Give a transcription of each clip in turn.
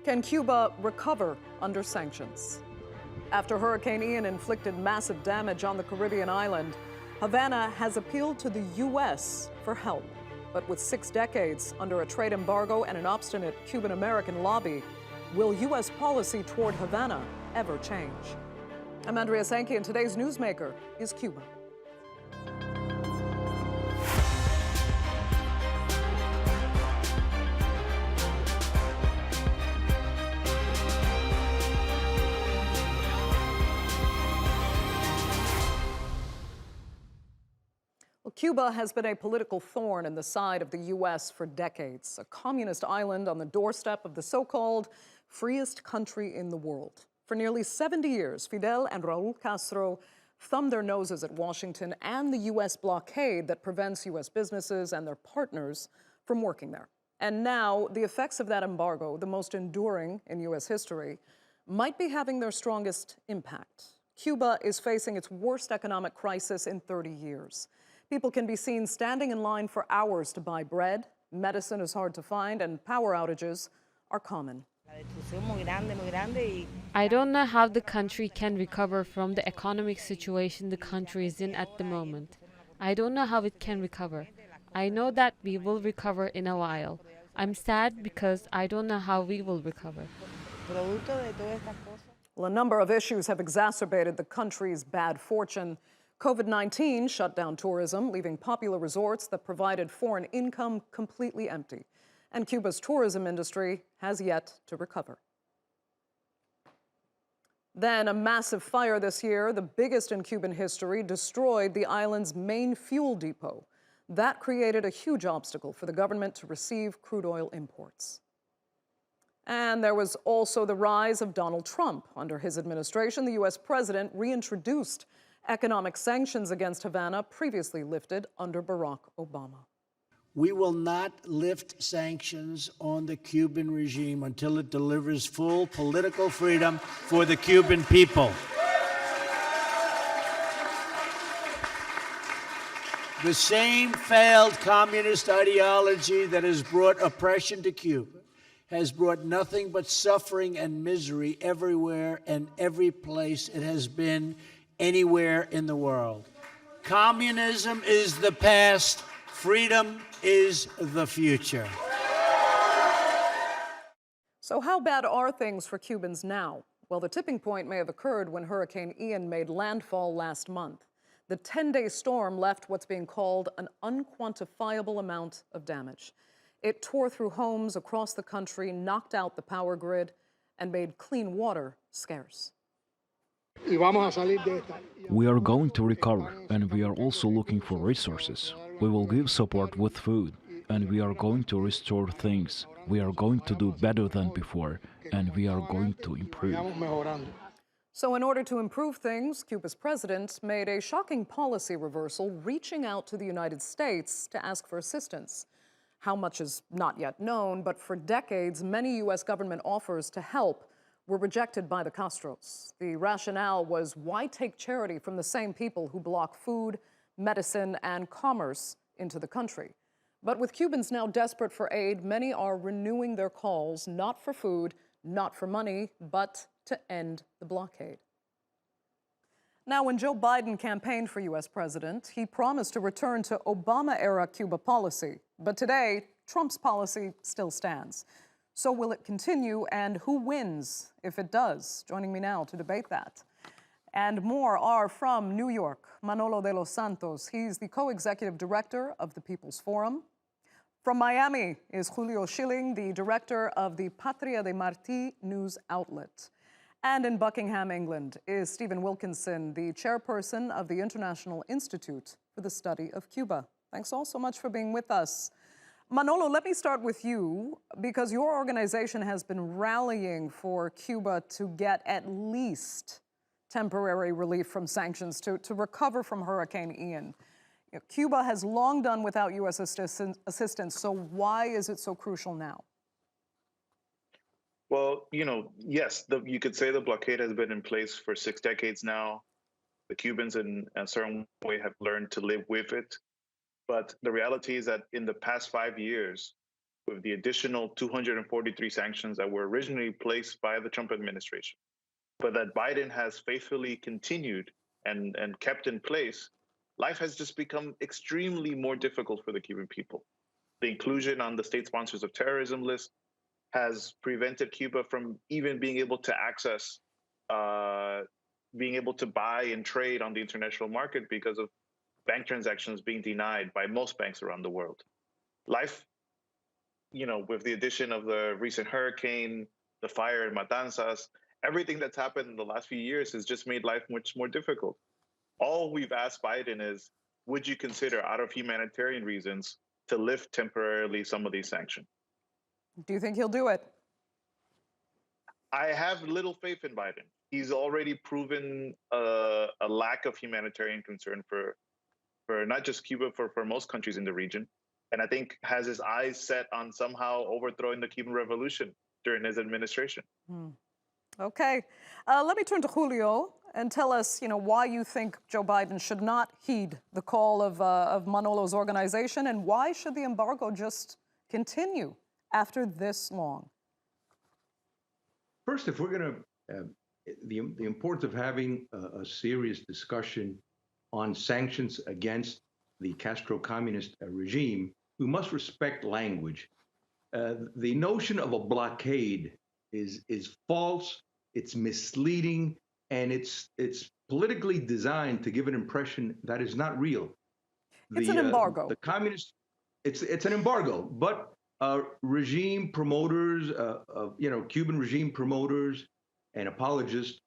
Can Cuba recover under sanctions? After Hurricane Ian inflicted massive damage on the Caribbean island, Havana has appealed to the U.S. for help. But with 6 decades under a trade embargo and an obstinate Cuban-American lobby, will U.S. policy toward Havana ever change? I'm Andrea Sankey, and today's newsmaker is Cuba. Cuba has been a political thorn in the side of the U.S. for decades, a communist island on the doorstep of the so-called freest country in the world. For nearly 70 years, Fidel and Raul Castro thumbed their noses at Washington and the U.S. blockade that prevents U.S. businesses and their partners from working there. And now, the effects of that embargo, the most enduring in U.S. history, might be having their strongest impact. Cuba is facing its worst economic crisis in 30 years. People can be seen standing in line for hours to buy bread, medicine is hard to find, and power outages are common. I don't know how the country can recover from the economic situation the country is in at the moment. I don't know how it can recover. I know that we will recover in a while. I'm sad because I don't know how we will recover. Well, a number of issues have exacerbated the country's bad fortune. COVID-19 shut down tourism, leaving popular resorts that provided foreign income completely empty. And Cuba's tourism industry has yet to recover. Then a massive fire this year, the biggest in Cuban history, destroyed the island's main fuel depot. That created a huge obstacle for the government to receive crude oil imports. And there was also the rise of Donald Trump. Under his administration, the U.S. president reintroduced economic sanctions against Havana, previously lifted under Barack Obama. We will not lift sanctions on the Cuban regime until it delivers full political freedom for the Cuban people. The same failed communist ideology that has brought oppression to Cuba has brought nothing but suffering and misery everywhere and every place it has been anywhere in the world. Communism is the past, freedom is the future. So how bad are things for Cubans now? Well, the tipping point may have occurred when Hurricane Ian made landfall last month. The 10-day storm left what's being called an unquantifiable amount of damage. It tore through homes across the country, knocked out the power grid, and made clean water scarce. We are going to recover, and we are also looking for resources. We will give support with food, and we are going to restore things. We are going to do better than before, and we are going to improve. So in order to improve things, Cuba's president made a shocking policy reversal, reaching out to the United States to ask for assistance. How much is not yet known, but for decades, many U.S. government offers to help were rejected by the Castros. The rationale was, why take charity from the same people who block food, medicine, and commerce into the country? But with Cubans now desperate for aid, many are renewing their calls, not for food, not for money, but to end the blockade. Now, when Joe Biden campaigned for U.S. president, he promised to return to Obama-era Cuba policy. But today, Trump's policy still stands. So will it continue, and who wins if it does? Joining me now to debate that. And more are from New York, Manolo De Los Santos. He's the co-executive director of the People's Forum. From Miami is Julio Shiling, the director of the Patria de Marti news outlet. And in Buckingham, England, is Stephen Wilkinson, the chairperson of the International Institute for the Study of Cuba. Thanks all so much for being with us. Manolo, let me start with you, because your organization has been rallying for Cuba to get at least temporary relief from sanctions to recover from Hurricane Ian. Cuba has long done without U.S. assistance, so why is it so crucial now? Well, yes, you could say the blockade has been in place for 6 decades now. The Cubans, in a certain way, have learned to live with it. But the reality is that in the past 5 years, with the additional 243 sanctions that were originally placed by the Trump administration, but that Biden has faithfully continued and kept in place, life has just become extremely more difficult for the Cuban people. The inclusion on the state sponsors of terrorism list has prevented Cuba from even being able to access, being able to buy and trade on the international market because of bank transactions being denied by most banks around the world. Life, with the addition of the recent hurricane, the fire in Matanzas, everything that's happened in the last few years has just made life much more difficult. All we've asked Biden is, would you consider, out of humanitarian reasons, to lift temporarily some of these sanctions? Do you think he'll do it? I have little faith in Biden. He's already proven a lack of humanitarian concern for not just Cuba, for most countries in the region. And I think has his eyes set on somehow overthrowing the Cuban Revolution during his administration. Okay. Let me turn to Julio and tell us, why you think Joe Biden should not heed the call of Manolo's organization, and why should the embargo just continue after this long? First, if we're going to, the importance of having a serious discussion on sanctions against the Castro communist regime, we must respect language. The notion of a blockade is false, it's misleading, and it's politically designed to give an impression that is not real. It's an embargo. The communist, it's an embargo, but regime promoters, Cuban regime promoters and apologists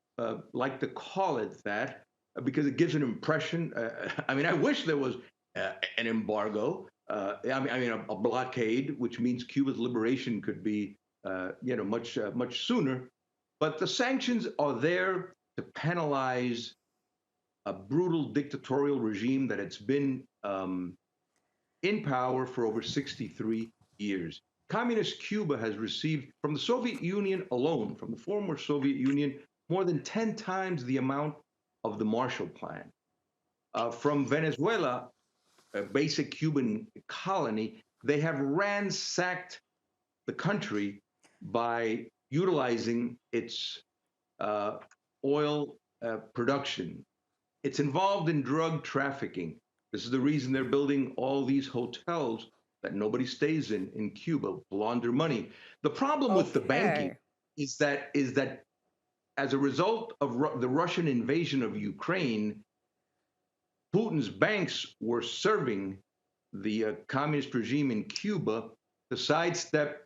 like to call it that because it gives an impression. I wish there was an embargo. A blockade, which means Cuba's liberation could be, much sooner. But the sanctions are there to penalize a brutal dictatorial regime that it's been in power for over 63 years. Communist Cuba has received from the Soviet Union alone, from the former Soviet Union, more than 10 times the amount of the Marshall Plan. From Venezuela, a basic Cuban colony, they have ransacked the country by utilizing its oil production. It's involved in drug trafficking. This is the reason they're building all these hotels that nobody stays in Cuba, launder money. The problem with the banking is that as a result of the Russian invasion of Ukraine, Putin's banks were serving the communist regime in Cuba to sidestep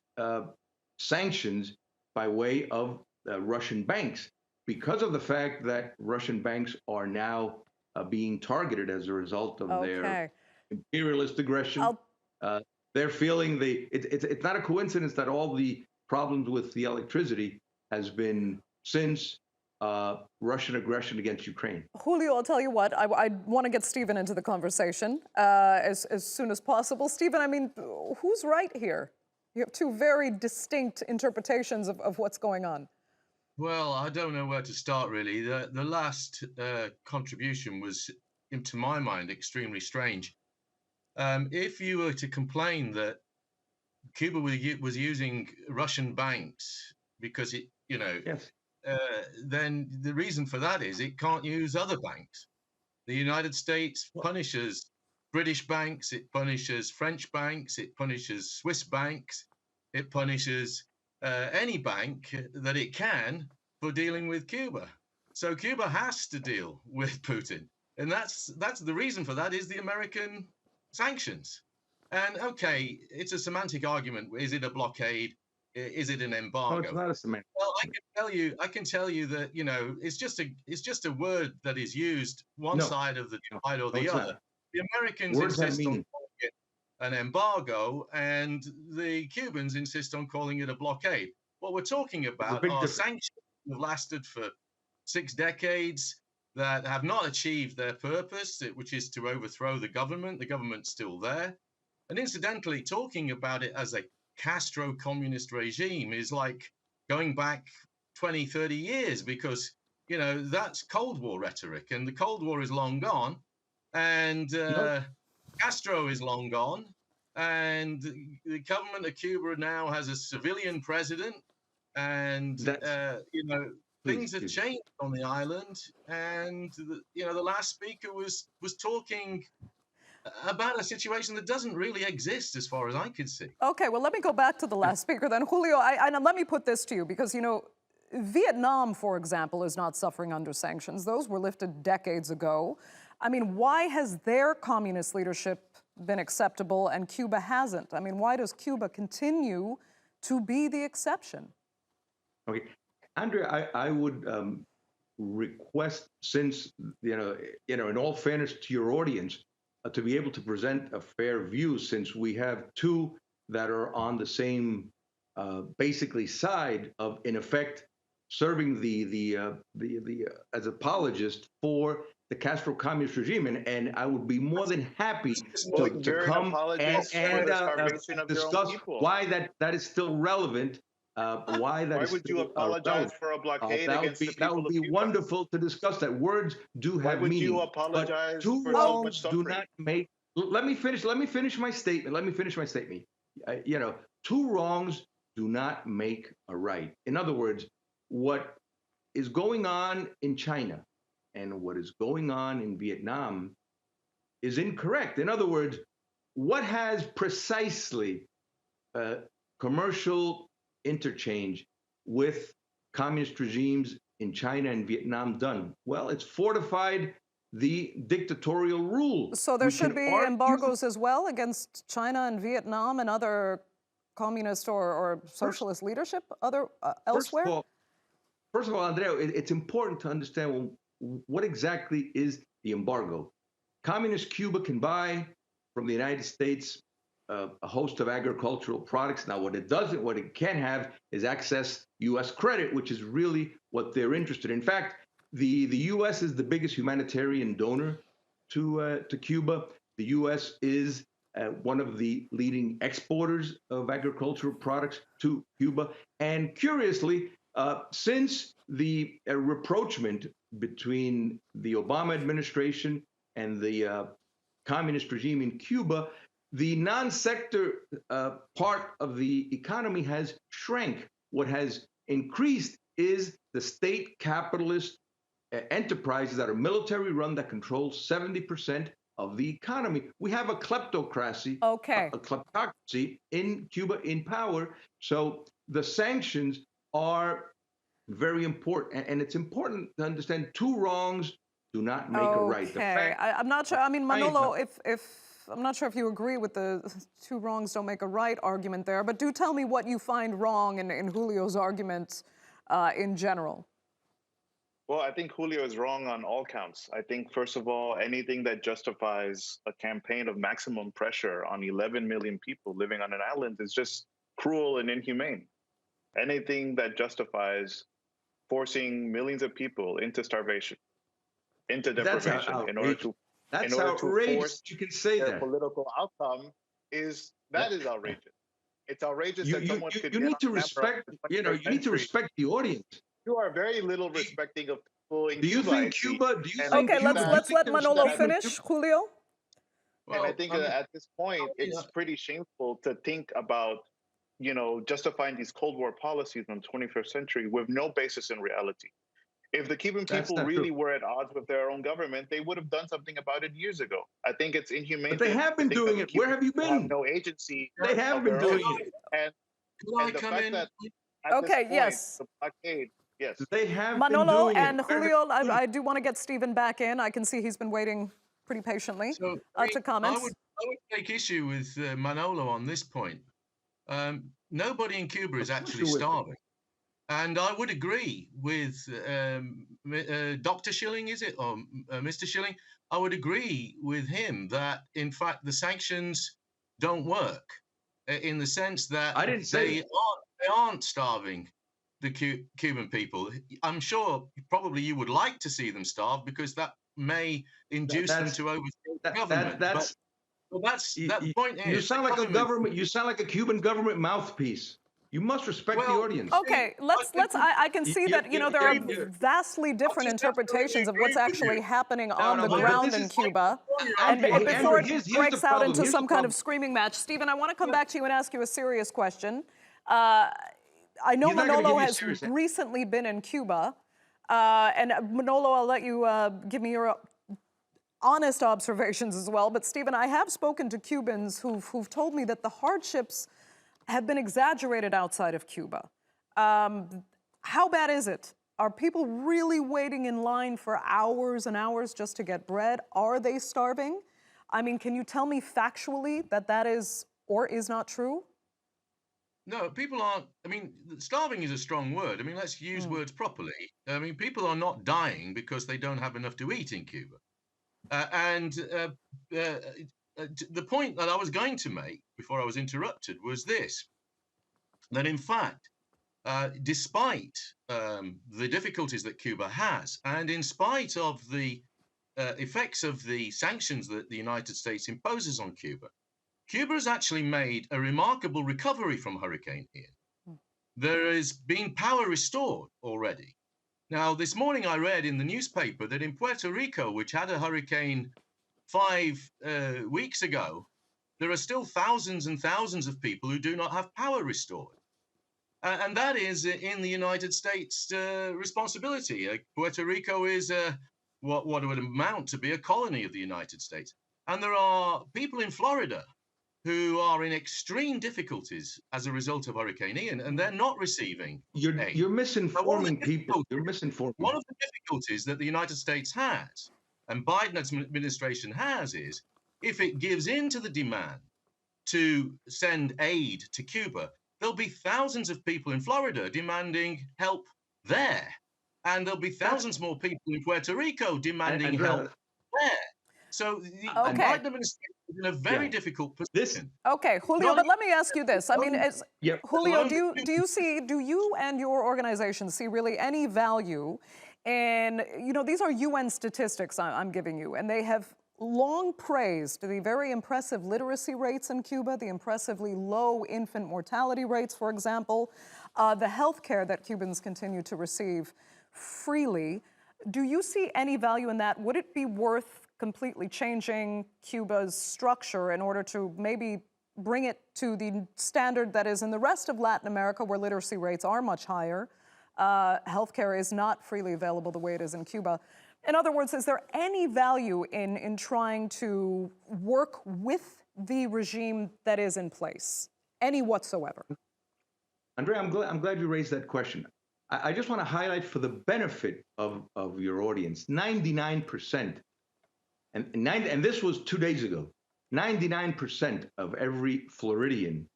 sanctions by way of Russian banks, because of the fact that Russian banks are now being targeted as a result of their imperialist aggression. They're feeling it's not a coincidence that all the problems with the electricity has been since Russian aggression against Ukraine. Julio, I'll tell you what, I want to get Stephen into the conversation as soon as possible. Stephen, who's right here? You have two very distinct interpretations of what's going on. Well, I don't know where to start, really. The last contribution was, to my mind, extremely strange. If you were to complain that Cuba was using Russian banks because yes. Then the reason for that is it can't use other banks. The United States punishes British banks, it punishes French banks, it punishes Swiss banks, it punishes any bank that it can for dealing with Cuba. So Cuba has to deal with Putin. And that's the reason for that is the American sanctions. And okay, it's a semantic argument. Is it a blockade? Is it an embargo? No, it's not a semantic. Well, I can tell you that it's just a word that is used one side of the divide or the other. Not. The Americans insist on calling it an embargo, and the Cubans insist on calling it a blockade. What we're talking about are sanctions that have lasted for 6 decades that have not achieved their purpose, which is to overthrow the government. The government's still there. And incidentally, talking about it as a Castro communist regime is like going back 20, 30 years because, that's Cold War rhetoric, and the Cold War is long gone, and Castro is long gone, and the government of Cuba now has a civilian president, and things have changed on the island. And the last speaker was talking about a situation that doesn't really exist as far as I could see. Okay, well, let me go back to the last speaker then. Julio, and let me put this to you, because, Vietnam, for example, is not suffering under sanctions. Those were lifted decades ago. I mean, why has their communist leadership been acceptable and Cuba hasn't? I mean, why does Cuba continue to be the exception? Okay, Andrea, I would request, since, in all fairness to your audience, to be able to present a fair view, since we have two that are on the same, basically, side of, in effect, serving as apologist for the Castro communist regime, and I would be more than happy to come and discuss why that is still relevant. Why would you apologize for a blockade against the people of Cuba? That would be wonderful to discuss that. Words do have meaning. Why would you apologize two for wrongs so much suffering? Do not make. Let me finish my statement. Two wrongs do not make a right. In other words, what is going on in China and what is going on in Vietnam is incorrect. In other words, what has precisely commercial interchange with communist regimes in China and Vietnam done? Well, it's fortified the dictatorial rule. So there should be embargoes as well against China and Vietnam and other communist or socialist leadership elsewhere? First of all, Andrea, it's important to understand what exactly is the embargo. Communist Cuba can buy from the United States a host of agricultural products. Now, what it can have is access U.S. credit, which is really what they're interested in. In fact, the U.S. is the biggest humanitarian donor to Cuba. The U.S. is one of the leading exporters of agricultural products to Cuba. And curiously, since the rapprochement between the Obama administration and the communist regime in Cuba, the non-sector part of the economy has shrank. What has increased is the state capitalist enterprises that are military run that control 70% of the economy. We have a kleptocracy, a kleptocracy in Cuba in power. So the sanctions are very important, and it's important to understand two wrongs do not make a right. Okay, I'm not sure. I mean, Manolo, I'm not sure if you agree with the two wrongs don't make a right argument there, but do tell me what you find wrong in Julio's argument in general. Well, I think Julio is wrong on all counts. I think, first of all, anything that justifies a campaign of maximum pressure on 11 million people living on an island is just cruel and inhumane. Anything that justifies forcing millions of people into starvation, into deprivation, in order to outrageous. You can say their that. Political outcome is outrageous. It's outrageous that someone could. You need to respect. You need to respect the audience. You are very little respecting of people in Cuba. Do you think Cuba? Okay, let's let Manolo finish, Julio. Well, and I think that at this point, it's pretty shameful to think about, justifying these Cold War policies in the 21st century with no basis in reality. If the Cuban people really were at odds with their own government, they would have done something about it years ago. I think it's inhumane. But they have been doing it. Where have you been? Have no agency. They have been doing it. And the fact that okay, yes. The blockade. Yes. They have Manolo been doing and Julio, I do want to get Stephen back in. I can see he's been waiting pretty patiently to comment. I would take issue with Manolo on this point. Nobody in Cuba is actually starving. And I would agree with Dr. Shiling, is it? Or Mr. Shiling? I would agree with him that, in fact, the sanctions don't work in the sense that they aren't starving the Cuban people. I'm sure probably you would like to see them starve because that may induce them to overthrow the government. That point is, you sound like a government. You sound like a Cuban government mouthpiece. You must respect the audience. Okay, I can see that, there are vastly different interpretations of what's actually happening on the ground in Cuba. And before it breaks out into some kind of screaming match, Stephen, I want to come back to you and ask you a serious question. I know Manolo has recently been in Cuba. And Manolo, I'll let you give me your honest observations as well. But Stephen, I have spoken to Cubans who've told me that the hardships have been exaggerated outside of Cuba. How bad is it? Are people really waiting in line for hours and hours just to get bread? Are they starving? I mean, can you tell me factually that is or is not true? No, people aren't. I mean, starving is a strong word. I mean, let's use words properly. I mean, people are not dying because they don't have enough to eat in Cuba. The point that I was going to make before I was interrupted was this, that in fact, despite the difficulties that Cuba has, and in spite of the effects of the sanctions that the United States imposes on Cuba, Cuba has actually made a remarkable recovery from Hurricane Ian. There has been power restored already. Now, this morning I read in the newspaper that in Puerto Rico, which had a hurricane 5 weeks ago, there are still thousands and thousands of people who do not have power restored. And that is in the United States' responsibility. Puerto Rico is what would amount to be a colony of the United States. And there are people in Florida who are in extreme difficulties as a result of Hurricane Ian, and they're not receiving aid. You're misinforming people. You're misinforming. One of the difficulties that the United States has, and Biden's administration has, is if it gives in to the demand to send aid to Cuba, there'll be thousands of people in Florida demanding help there. And there'll be thousands more people in Puerto Rico demanding help there. So the Biden administration is in a very difficult position. Okay, Julio, but let me ask you this. I mean, Julio, do you and your organization see really any value in, these are UN statistics I'm giving you, and they have long praised the very impressive literacy rates in Cuba, the impressively low infant mortality rates, for example, the health care that Cubans continue to receive freely. Do you see any value in that? Would it be worth completely changing Cuba's structure in order to maybe bring it to the standard that is in the rest of Latin America, where literacy rates are much higher? Healthcare is not freely available the way it is in Cuba. In other words, is there any value in trying to work with the regime that is in place? Any whatsoever? Andrea, I'm glad you raised that question. I just want to highlight for the benefit of your audience, 99%, and this was 2 days ago, 99% of every Floridian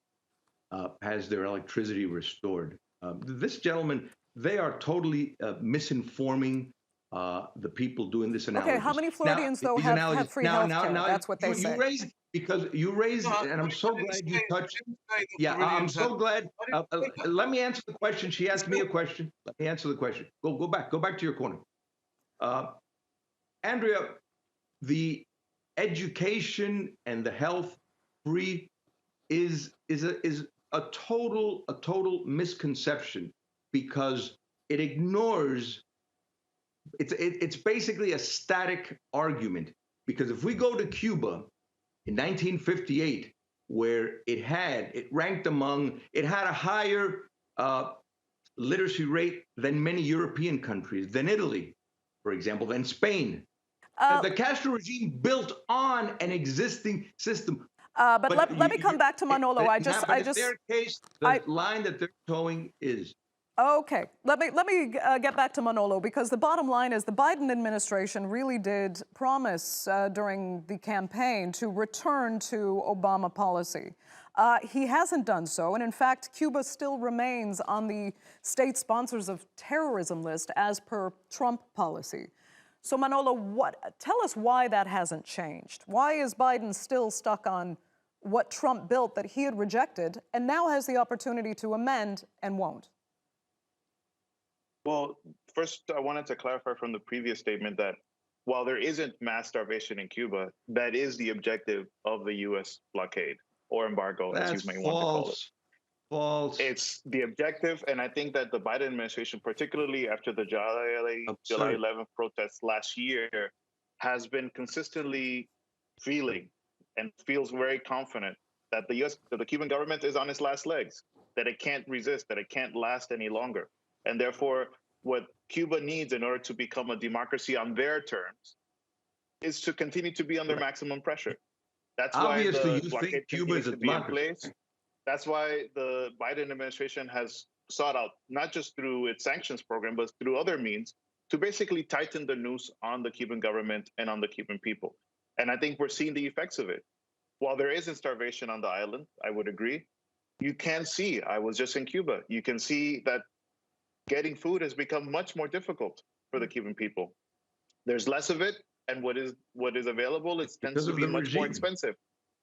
has their electricity restored. This gentleman, they are totally misinforming the people doing this analysis. Okay, how many Floridians, though, have free health care? That's what they say. You raised, and I'm so glad you touched. Yeah, I'm so glad. Let me answer the question. She asked me a question. Let me answer the question. Go back to your corner. Andrea, the education and the health free is a total misconception, because it ignores. It's basically a static argument, because if we go to Cuba in 1958, where it had a higher literacy rate than many European countries, than Italy, for example, than Spain. The Castro regime built on an existing system. But let me come back to Manolo. In their case, the line that they're towing is. Okay, let me get back to Manolo, because the bottom line is the Biden administration really did promise during the campaign to return to Obama policy. He hasn't done so, and in fact, Cuba still remains on the state sponsors of terrorism list as per Trump policy. So Manolo, tell us why that hasn't changed. Why is Biden still stuck on what Trump built that he had rejected and now has the opportunity to amend and won't? Well, first, I wanted to clarify from the previous statement that while there isn't mass starvation in Cuba, that is the objective of the U.S. blockade or embargo, as you may want to call it. False. It's the objective, and I think that the Biden administration, particularly after the July 11th protests last year, has been consistently feeling and feels very confident that the Cuban government is on its last legs, that it can't resist, that it can't last any longer. And therefore, what Cuba needs in order to become a democracy on their terms is to continue to be under maximum pressure. That's Obviously, why you the blockade think Cuba is continues a to be in democracy. place. That's why the Biden administration has sought out, not just through its sanctions program, but through other means, to basically tighten the noose on the Cuban government and on the Cuban people. And I think we're seeing the effects of it. While there isn't starvation on the island, I would agree, you can see, I was just in Cuba, you can see that getting food has become much more difficult for the Cuban people. There's less of it, and what is available, it tends to be much more expensive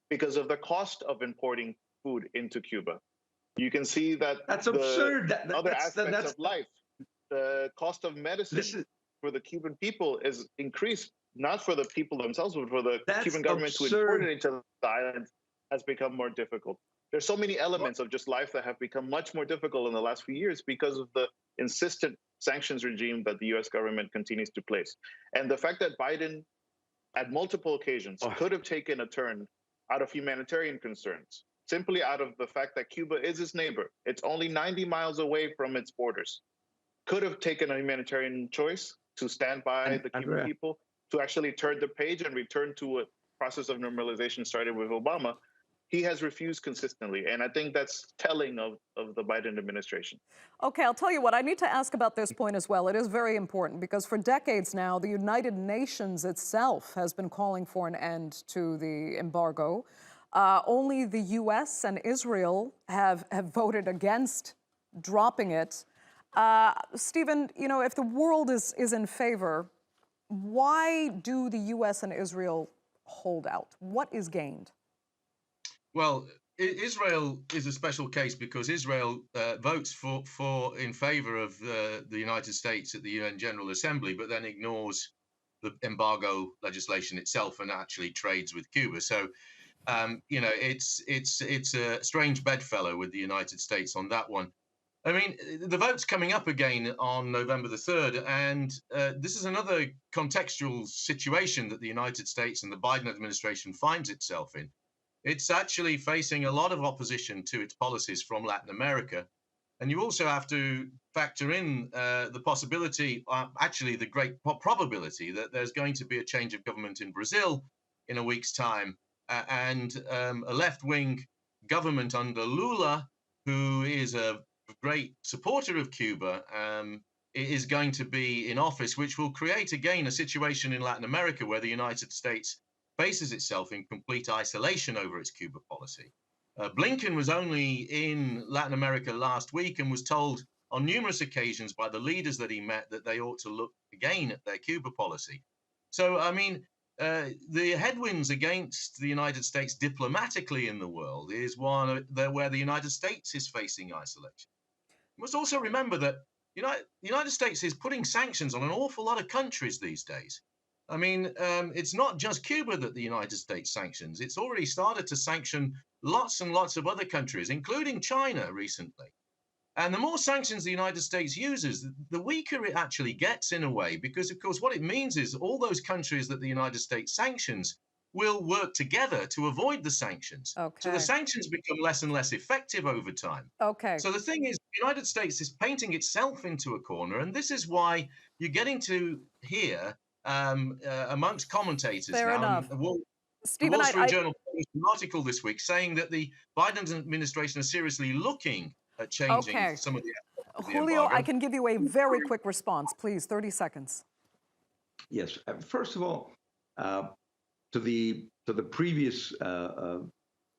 because of the cost of importing food into Cuba. You can see that that's absurd. Other aspects of life, the cost of medicine for the Cuban people is increased, not for the people themselves, but for the Cuban government to import it into the island has become more difficult. There's so many elements of just life that have become much more difficult in the last few years because of the insistent sanctions regime that the U.S. government continues to place. And the fact that Biden, at multiple occasions, could have taken a turn out of humanitarian concerns, simply out of the fact that Cuba is his neighbor. It's only 90 miles away from its borders. Could have taken a humanitarian choice to stand by the Cuban people, to actually turn the page and return to a process of normalization started with Obama. He has refused consistently, and I think that's telling of the Biden administration. Okay, I'll tell you what, I need to ask about this point as well. It is very important because for decades now, the United Nations itself has been calling for an end to the embargo. Only the U.S. and Israel have voted against dropping it. Stephen, you know, if the world is in favor, why do the U.S. and Israel hold out? What is gained? Well, Israel is a special case because Israel votes in favor of the United States at the UN General Assembly, but then ignores the embargo legislation itself and actually trades with Cuba. So, you know, it's a strange bedfellow with the United States on that one. I mean, the vote's coming up again on November the 3rd, and this is another contextual situation that the United States and the Biden administration finds itself in. It's actually facing a lot of opposition to its policies from Latin America. And you also have to factor in the possibility, actually the great probability, that there's going to be a change of government in Brazil in a week's time, and a left-wing government under Lula, who is a great supporter of Cuba, is going to be in office, which will create again a situation in Latin America where the United States faces itself in complete isolation over its Cuba policy. Blinken was only in Latin America last week and was told on numerous occasions by the leaders that he met that they ought to look again at their Cuba policy. So, I mean, the headwinds against the United States diplomatically in the world is one where the United States is facing isolation. You must also remember that the United States is putting sanctions on an awful lot of countries these days. I mean, it's not just Cuba that the United States sanctions. It's already started to sanction lots and lots of other countries, including China recently. And the more sanctions the United States uses, the weaker it actually gets in a way, because, of course, what it means is all those countries that the United States sanctions will work together to avoid the sanctions. Okay. So the sanctions become less and less effective over time. Okay. So the thing is, the United States is painting itself into a corner, and this is why you're getting to hear amongst commentators Fair now. enough. The Wall Street Journal published an article this week saying that the Biden administration is seriously looking at changing some of the aspects of the Julio, embargo. I can give you a very quick response, please. 30 seconds. Yes. First of all, to the previous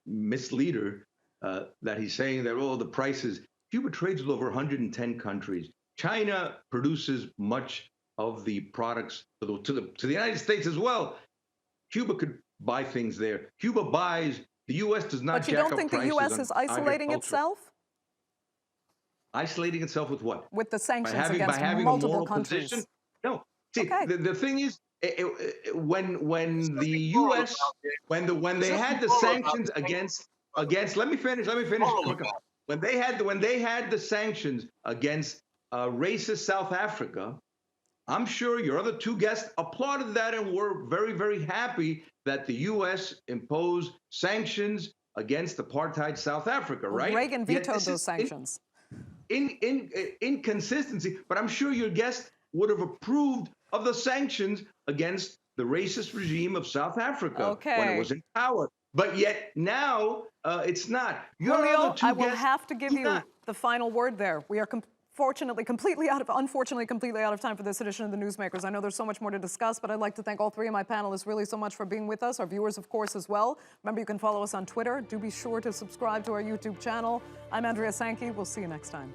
misleader that he's saying that the prices. Cuba trades with over 110 countries. China produces much of the products to the United States as well. Cuba could buy things there. Cuba buys. The U.S. does not. But you don't think the U.S. is isolating itself? Isolating itself with what? With the sanctions by against having multiple a moral countries. Position? No. See, the thing is, when the U.S. when they had the sanctions against. Let me finish. when they had the sanctions against racist South Africa, I'm sure your other two guests applauded that and were very, very happy that the U.S. imposed sanctions against apartheid South Africa, right? Reagan vetoed those sanctions. Inconsistency, but I'm sure your guest would have approved of the sanctions against the racist regime of South Africa when it was in power. But yet now it's not. Julio, I will have to give you the final word there. We are unfortunately completely out of time for this edition of the Newsmakers. I know there's so much more to discuss, but I'd like to thank all three of my panelists really so much for being with us. Our viewers, of course, as well. Remember, you can follow us on Twitter. Do be sure to subscribe to our YouTube channel. I'm Andrea Sankey. We'll see you next time.